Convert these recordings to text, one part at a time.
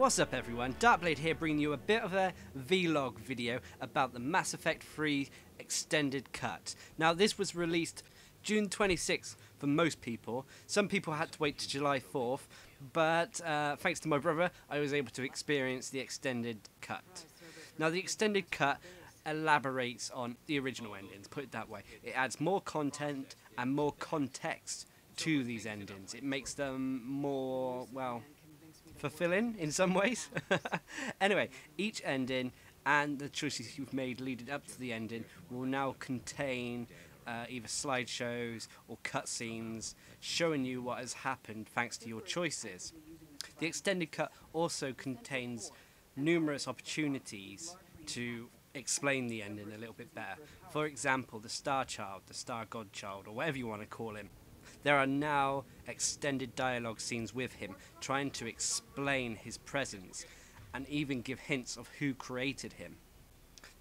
What's up everyone, Darcblade here bringing you a bit of a vlog video about the Mass Effect 3 extended cut. Now this was released June 26th for most people. Some people had to wait to July 4th, but thanks to my brother I was able to experience the extended cut. Now the extended cut elaborates on the original endings, put it that way. It adds more content and more context to these endings. It makes them more, well, fulfilling in some ways. Anyway, each ending and the choices you've made leading up to the ending will now contain either slideshows or cutscenes showing you what has happened thanks to your choices. The extended cut also contains numerous opportunities to explain the ending a little bit better. For example, the Star Child, the Star Godchild, or whatever you want to call him. There are now extended dialogue scenes with him, trying to explain his presence and even give hints of who created him.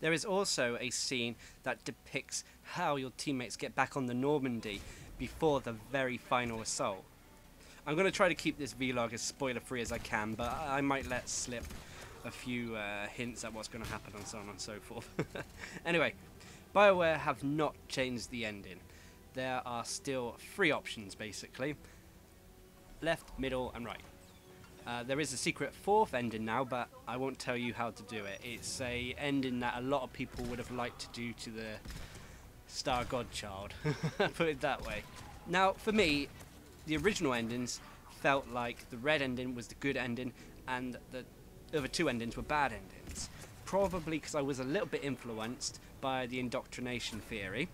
There is also a scene that depicts how your teammates get back on the Normandy before the very final assault. I'm going to try to keep this vlog as spoiler free as I can, but I might let slip a few hints at what's going to happen and so on and so forth. Anyway, BioWare have not changed the ending. There are still three options basically: left, middle and right. There is a secret fourth ending now, but I won't tell you how to do it. It's a ending that a lot of people would have liked to do to the Star Godchild, put it that way. Now for me, the original endings felt like the red ending was the good ending and the other two endings were bad endings. Probably because I was a little bit influenced by the indoctrination theory,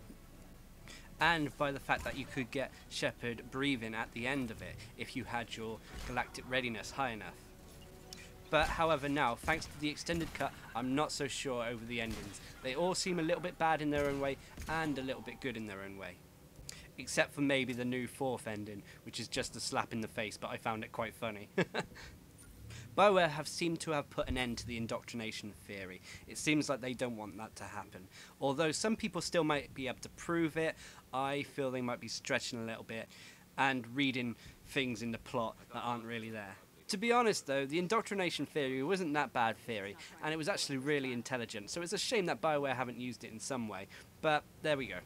and by the fact that you could get Shepard breathing at the end of it if you had your galactic readiness high enough. But however now, thanks to the extended cut, I'm not so sure over the endings. They all seem a little bit bad in their own way and a little bit good in their own way. Except for maybe the new fourth ending, which is just a slap in the face, but I found it quite funny. BioWare have seemed to have put an end to the indoctrination theory. It seems like they don't want that to happen. Although some people still might be able to prove it, I feel they might be stretching a little bit and reading things in the plot that aren't really there. To be honest though, the indoctrination theory wasn't that bad theory, and it was actually really intelligent, so it's a shame that BioWare haven't used it in some way, but there we go.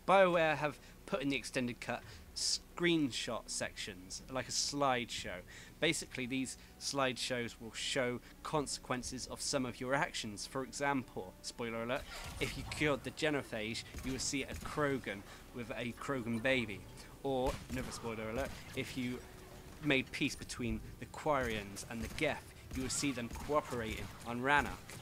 BioWare have put in the extended cut screenshot sections, like a slideshow. Basically, these slideshows will show consequences of some of your actions. For example, spoiler alert, if you killed the genophage, you will see a Krogan with a Krogan baby. Or, another spoiler alert, if you made peace between the Quarians and the Geth, you will see them cooperating on Rannoch.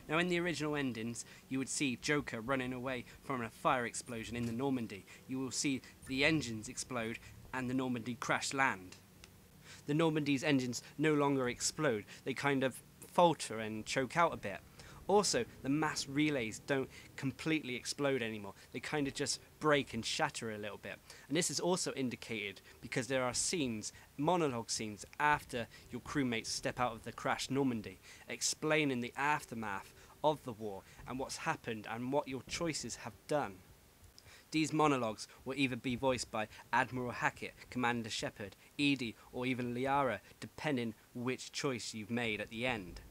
Now in the original endings, you would see Joker running away from a fire explosion in the Normandy. You will see the engines explode and the Normandy crash land. The Normandy's engines no longer explode, they kind of falter and choke out a bit. Also, the mass relays don't completely explode anymore, they kind of just break and shatter a little bit. And this is also indicated because there are scenes, monologue scenes, after your crewmates step out of the crashed Normandy, explaining the aftermath of the war and what's happened and what your choices have done. These monologues will either be voiced by Admiral Hackett, Commander Shepard, Edie or even Liara, depending which choice you've made at the end.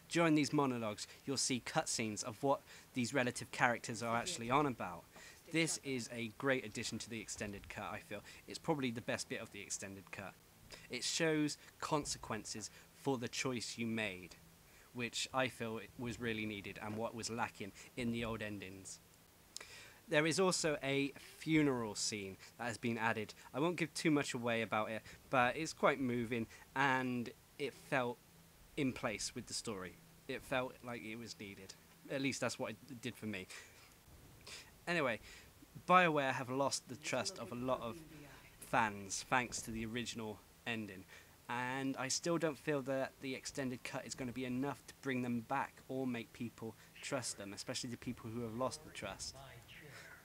During these monologues, you'll see cutscenes of what these relative characters are actually on about. This is a great addition to the extended cut, I feel. It's probably the best bit of the extended cut. It shows consequences for the choice you made, which I feel was really needed and what was lacking in the old endings. There is also a funeral scene that has been added. I won't give too much away about it, but it's quite moving and it felt in place with the story. It felt like it was needed. At least that's what it did for me. Anyway, BioWare have lost the trust of a lot of fans thanks to the original ending, and I still don't feel that the extended cut is going to be enough to bring them back or make people trust them, especially the people who have lost the trust.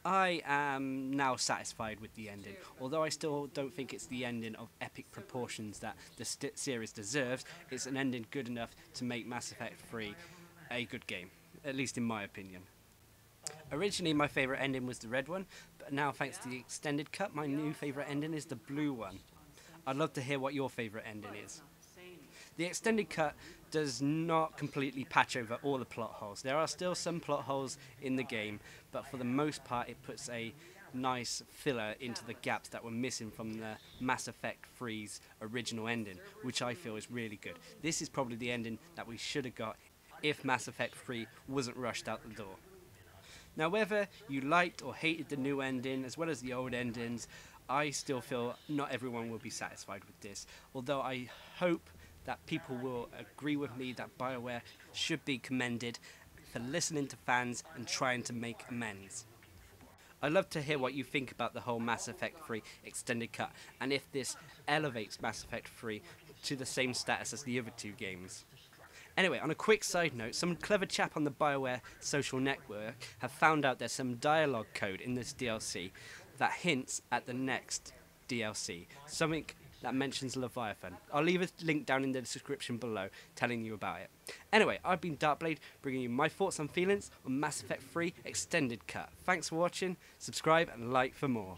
I am now satisfied with the ending, although I still don't think it's the ending of epic proportions that the series deserves. It's an ending good enough to make Mass Effect 3 a good game, at least in my opinion. Originally my favourite ending was the red one, but now thanks to the extended cut, my new favourite ending is the blue one. I'd love to hear what your favourite ending is. The extended cut does not completely patch over all the plot holes. There are still some plot holes in the game, but for the most part it puts a nice filler into the gaps that were missing from the Mass Effect 3's original ending, which I feel is really good. This is probably the ending that we should have got if Mass Effect 3 wasn't rushed out the door. Now, whether you liked or hated the new ending as well as the old endings, I still feel not everyone will be satisfied with this, although I hope that people will agree with me that BioWare should be commended for listening to fans and trying to make amends. I'd love to hear what you think about the whole Mass Effect 3 extended cut, and if this elevates Mass Effect 3 to the same status as the other two games. Anyway, on a quick side note, some clever chap on the BioWare social network have found out there's some dialogue code in this DLC that hints at the next DLC, something that mentions Leviathan. I'll leave a link down in the description below telling you about it. Anyway, I've been Darcblade, bringing you my thoughts and feelings on Mass Effect 3 Extended Cut. Thanks for watching, subscribe and like for more.